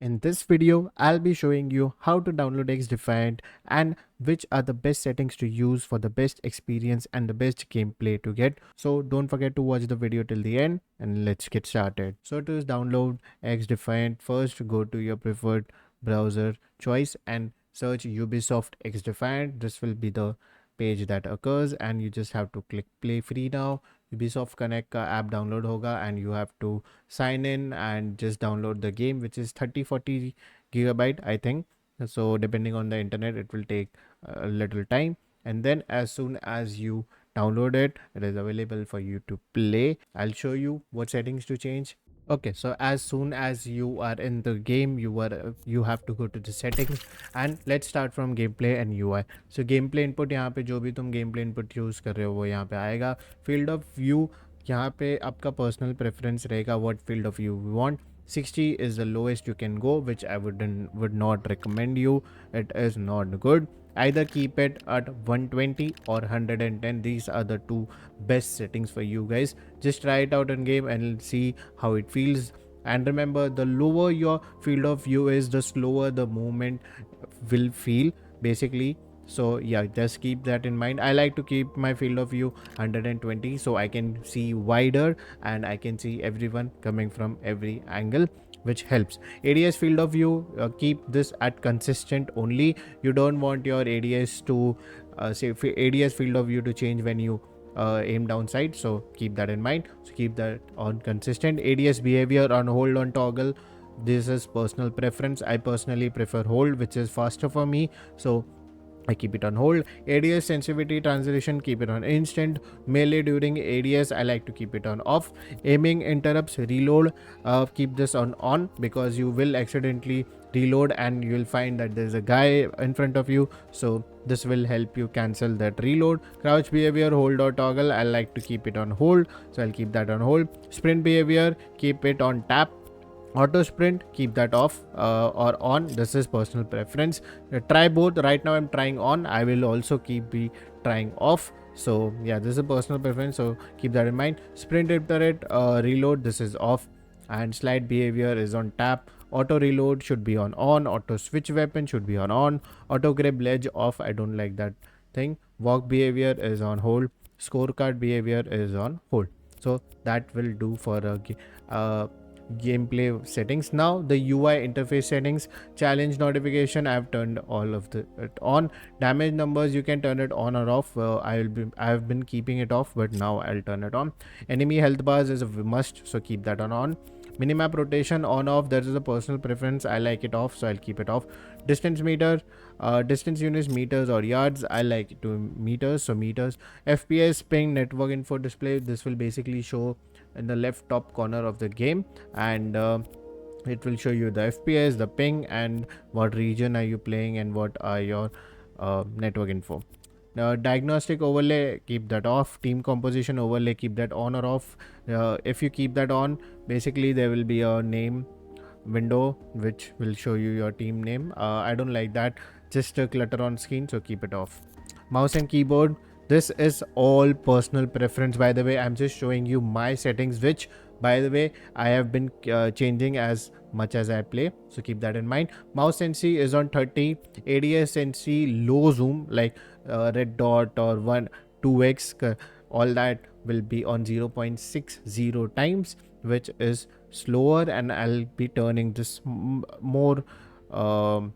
In this video, I'll be showing you how to download XDefiant and which are the best settings to use for the best experience and the best gameplay to get. So don't forget to watch the video till the end and let's get started. So to download XDefiant, first go to your preferred browser choice and search Ubisoft XDefiant. This will be the page that occurs and you just have to click play free now. Ubisoft Connect का app download होगा and you have to sign in and just download the game, which is 30-40 gigabyte I think. So depending on the internet it will take a little time, and then as soon as you download it, it is available for you to play. I'll show you what settings to change. Okay, so as soon as you are in the game, you have to go to the settings and let's start from gameplay and UI. So gameplay input, यहाँ पे जो भी तुम gameplay input use कर रहे हो वो यहाँ पे आएगा. Field of view, यहाँ पे आपका personal preference रहेगा what field of view you want. 60 is the lowest you can go, which I would not recommend you. It is not good. Either keep it at 120 or 110. These are the two best settings for you guys. Just try it out in game and see how it feels. And remember, the lower your field of view is, the slower the movement will feel basically. So yeah, just keep that in mind. I like to keep my field of view 120 so I can see wider and I can see everyone coming from every angle, which helps. ADS field of view, keep this at consistent only. You don't want your ADS to say ADS field of view to change when you aim down sight, so keep that in mind. So keep that on consistent. ADS behavior on hold on toggle, this is personal preference. I personally prefer hold, which is faster for me, so I keep it on hold. ADS sensitivity translation, keep it on instant. Melee during ADS, I like to keep it on off. Aiming interrupts reload, keep this on because you will accidentally reload and you will find that there's a guy in front of you, so this will help you cancel that reload. Crouch behavior, hold or toggle, I like to keep it on hold, so I'll keep that on hold. Sprint behavior, keep it on tap. Auto sprint, keep that off or on, this is personal preference. Try both. Right now I'm trying on, I will also keep be trying off, so yeah, this is a personal preference, so keep that in mind. Sprint iterate, reload, this is off, and slide behavior is on tap. Auto reload should be on. Auto switch weapon should be on. Auto grab ledge off, I don't like that thing. Walk behavior is on hold. Scorecard behavior is on hold. So that will do for a gameplay settings. Now the UI interface settings. Challenge notification, I have turned all of it on. Damage numbers, you can turn it on or off. I have been keeping it off, but now I'll turn it on. Enemy health bars is a must, so keep that on. Minimap rotation on off, that is a personal preference, I like it off, so I'll keep it off. Distance meter, distance units meters or yards, I like it to meters, so meters. FPS ping network info display, this will basically show in the left top corner of the game, and it will show you the FPS, the ping, and what region are you playing and what are your network info. Diagnostic overlay, keep that off. Team composition overlay, keep that on or off. If you keep that on, basically there will be a name window which will show you your team name. I don't like that, just a clutter on screen, so keep it off. Mouse and keyboard, this is all personal preference, by the way. I'm just showing you my settings, which by the way I have been changing as much as I play, so keep that in mind. Mouse NC is on 30. ADS NC low zoom, like red dot or 2x, all that will be on 0.60 times, which is slower, and I'll be turning this more and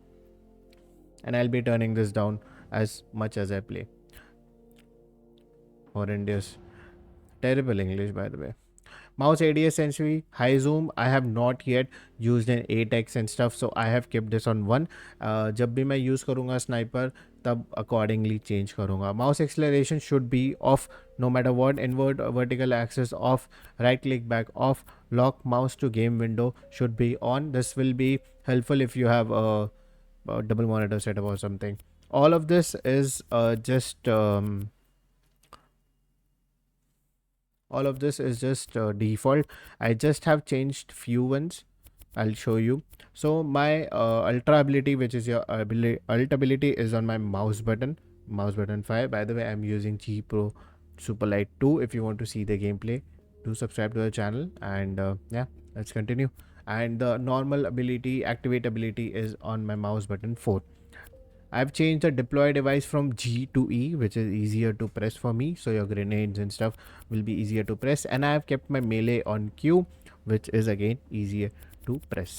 I'll be turning this down as much as I play. Horrendous, terrible English, by the way. Mouse ADS sensory high zoom, I have not yet used in 8x and stuff, so I have kept this on 1. जब भी मैं use करूँगा sniper, तब accordingly change करूँगा. Mouse acceleration should be off no matter what. Invert vertical axis off. Right click back off. Lock mouse to game window should be on. This will be helpful if you have a double monitor setup or something. All of this is just default. I just have changed few ones, I'll show you. So my ultra ability, which is your alt ability, is on my mouse button 5. By the way, I'm using G Pro Superlight 2. If you want to see the gameplay, do subscribe to the channel, and yeah, let's continue. and the normal ability, activate ability, is on my mouse button 4. I've changed the deploy device from G to E, which is easier to press for me. So your grenades and stuff will be easier to press. And I have kept my melee on Q, which is again easier to press.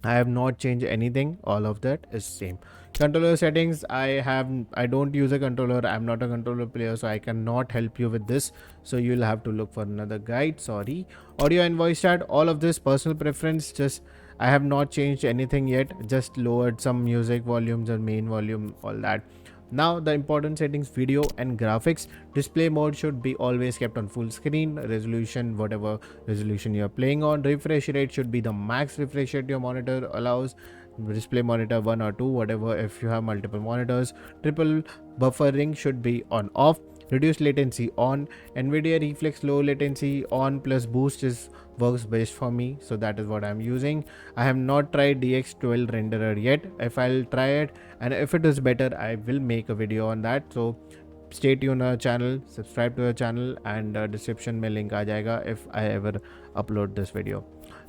I have not changed anything. All of that is same. Controller settings, I don't use a controller. I'm not a controller player, so I cannot help you with this. So you'll have to look for another guide. Sorry. Audio and voice chat, all of this personal preference. Just I have not changed anything yet. Just lowered some music volumes and main volume, all that. Now the important settings, video and graphics. Display mode should be always kept on full screen. Resolution, whatever resolution you're playing on. Refresh rate should be the max refresh rate your monitor allows. Display monitor 1 or 2, whatever, if you have multiple monitors. Triple buffering should be on off. Reduce latency on. Nvidia Reflex low latency on plus boost is works best for me, so that is what I'm using. I have not tried DX12 renderer yet. If I'll try it and if it is better, I will make a video on that. So stay tuned on our channel, subscribe to our channel, and description mein link aa jayega if I ever upload this video.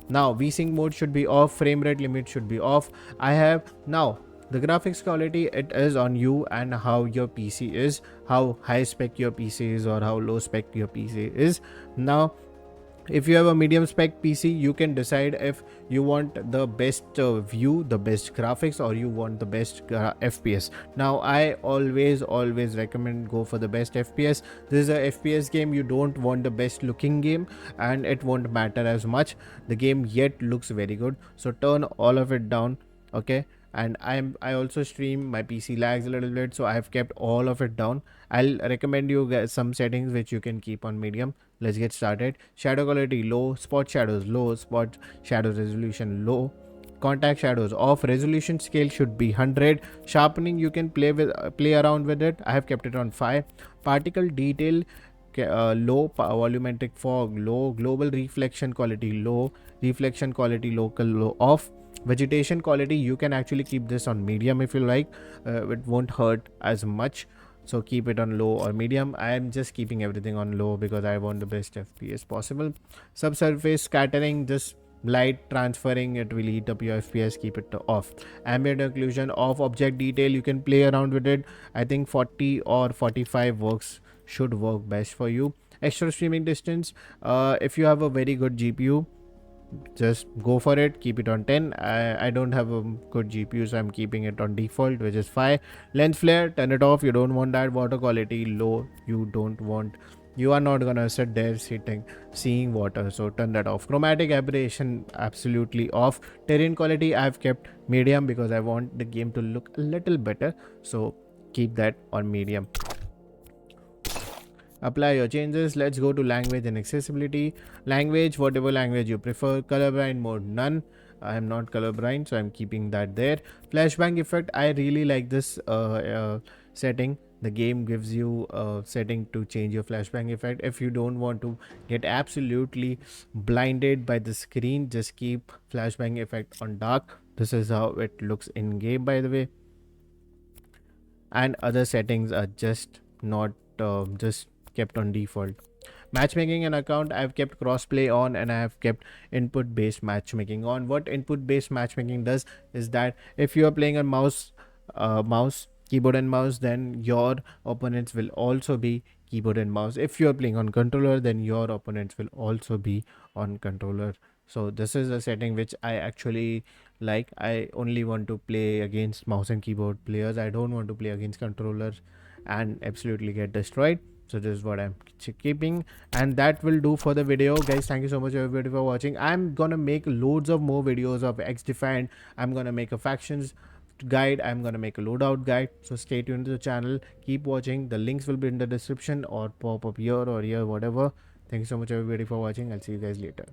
Now VSync mode should be off, frame rate limit should be off. I have now the graphics quality, it is on you and how your PC is, how high spec your PC is or how low spec your PC is. Now if you have a medium spec PC, you can decide if you want the best view, the best graphics, or you want the best FPS. Now I always recommend go for the best FPS. This is a FPS game. You don't want the best looking game and it won't matter as much. The game yet looks very good, so turn all of it down. Okay, and I also stream, my PC lags a little bit, so I have kept all of it down. I'll recommend you guys some settings which you can keep on medium. Let's get started. Shadow quality low, spot shadows low, spot shadow resolution low, contact shadows off, resolution scale should be 100, sharpening you can play around with it. I have kept it on 5. Particle detail low, volumetric fog low, global reflection quality low, reflection quality local low off. Vegetation quality, you can actually keep this on medium if you like. It won't hurt as much, so keep it on low or medium. I am just keeping everything on low because I want the best FPS possible. Subsurface scattering, just light transferring, it will eat up your FPS, keep it off. Ambient occlusion off. Object detail, you can play around with it. I think 40 or 45 should work best for you. Extra streaming distance, if you have a very good GPU, just go for it, keep it on 10. I don't have a good GPU, so I'm keeping it on default, which is 5. Lens flare, turn it off, you don't want that. Water quality low, you are not gonna sit there seeing water, so turn that off. Chromatic aberration absolutely off. Terrain quality I've kept medium because I want the game to look a little better, so keep that on medium. Apply your changes. Let's go to language and accessibility. Language, whatever language you prefer. Colorblind mode, none. I am not colorblind, so I'm keeping that there. Flashbang effect, I really like this setting. The game gives you a setting to change your flashbang effect. If you don't want to get absolutely blinded by the screen, just keep flashbang effect on dark. This is how it looks in game, by the way. And other settings are just not just kept on default. Matchmaking and account, I've kept crossplay on and I have kept input based matchmaking on. What input based matchmaking does is that if you are playing on keyboard and mouse, then your opponents will also be keyboard and mouse. If you are playing on controller, then your opponents will also be on controller. So this is a setting which I actually like. I only want to play against mouse and keyboard players. I don't want to play against controllers and absolutely get destroyed. So this is what I'm keeping, and that will do for the video, guys. Thank you so much everybody for watching. I'm gonna make loads of more videos of XDefiant. I'm gonna make a factions guide, I'm gonna make a loadout guide, so stay tuned to the channel, keep watching. The links will be in the description or pop up here or here, whatever. Thank you so much everybody for watching. I'll see you guys later.